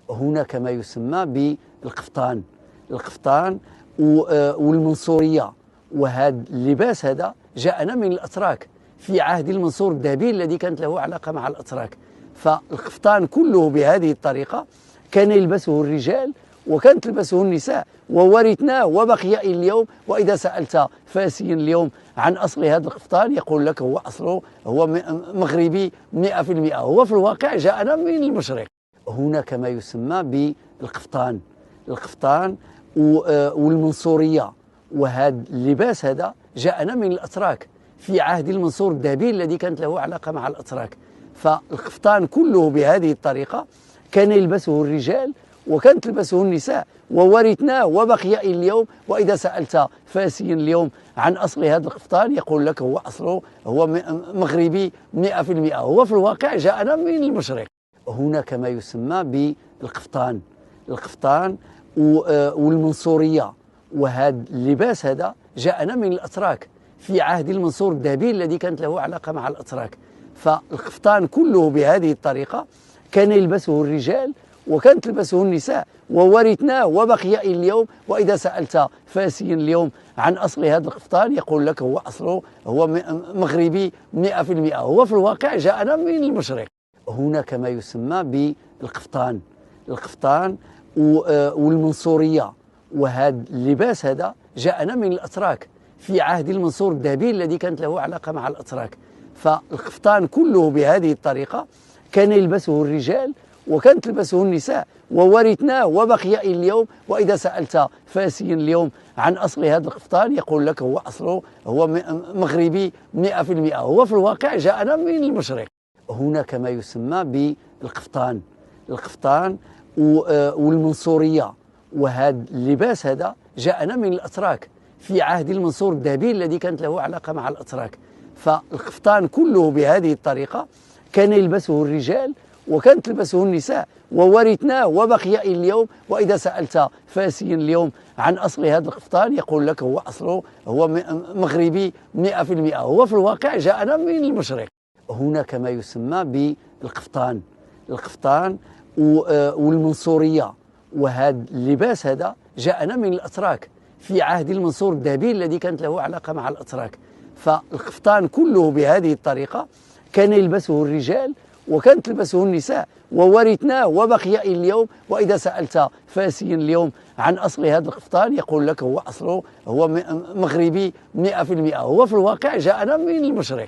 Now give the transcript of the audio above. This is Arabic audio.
هناك ما يسمى بالقفطان. القفطان والمنصورية، وهذا اللباس هذا جاءنا من الأتراك في عهد المنصور الذهبي الذي كانت له علاقة مع الأتراك. فالقفطان كله بهذه الطريقة كان يلبسه الرجال وكانت تلبسه النساء، وورثناه وبقي إلى اليوم. وإذا سألت فاسيا اليوم عن أصل هذا القفطان يقول لك هو أصله هو مغربي 100%، هو في الواقع جاءنا من المشرق. هناك ما يسمى بالقفطان. القفطان والمنصورية، وهذا اللباس هذا جاءنا من الأتراك في عهد المنصور الذهبي الذي كانت له علاقة مع الأتراك. فالقفطان كله بهذه الطريقة كان يلبسه الرجال وكانت تلبسه النساء، وورثناه وبقي إلى اليوم. وإذا سألت فاسيا اليوم عن أصل هذا القفطان يقول لك هو أصله هو مغربي 100%، هو في الواقع جاءنا من المشرق. هناك ما يسمى بالقفطان. القفطان والمنصورية، وهذا اللباس هذا جاءنا من الأتراك في عهد المنصور الذهبي الذي كانت له علاقة مع الأتراك. فالقفطان كله بهذه الطريقة كان يلبسه الرجال وكانت تلبسه النساء، وورثناه وبقي إلى اليوم. وإذا سألت فاسيا اليوم عن أصل هذا القفطان يقول لك هو أصله هو مغربي 100%، هو في الواقع جاءنا من المشرق. هناك ما يسمى بالقفطان. القفطان والمنصورية، وهذا اللباس هذا جاءنا من الأتراك في عهد المنصور الذهبي الذي كانت له علاقة مع الأتراك. فالقفطان كله بهذه الطريقة كان يلبسه الرجال وكانت تلبسه النساء، وورثناه وبقي إلى اليوم. وإذا سألت فاسيا اليوم عن أصل هذا القفطان يقول لك هو أصله هو مغربي 100%، هو في الواقع جاءنا من المشرق. هناك ما يسمى بالقفطان. القفطان والمنصورية، وهذا اللباس هذا جاءنا من الأتراك في عهد المنصور الذهبي الذي كانت له علاقة مع الأتراك. فالقفطان كله بهذه الطريقة كان يلبسه الرجال وكانت تلبسه النساء، وورثناه وبقي إلى اليوم. وإذا سألت فاسيا اليوم عن أصل هذا القفطان يقول لك هو أصله هو مغربي 100%، هو في الواقع جاءنا من المشرق. هناك ما يسمى بالقفطان. القفطان والمنصورية، وهذا اللباس هذا جاءنا من الأتراك في عهد المنصور الذهبي الذي كانت له علاقة مع الأتراك. فالقفطان كله بهذه الطريقة كان يلبسه الرجال وكانت تلبسه النساء، وورثناه وبقي إلى اليوم. وإذا سألت فاسيا اليوم عن أصل هذا القفطان يقول لك هو أصله هو مغربي 100%، هو في الواقع جاءنا من المشرق.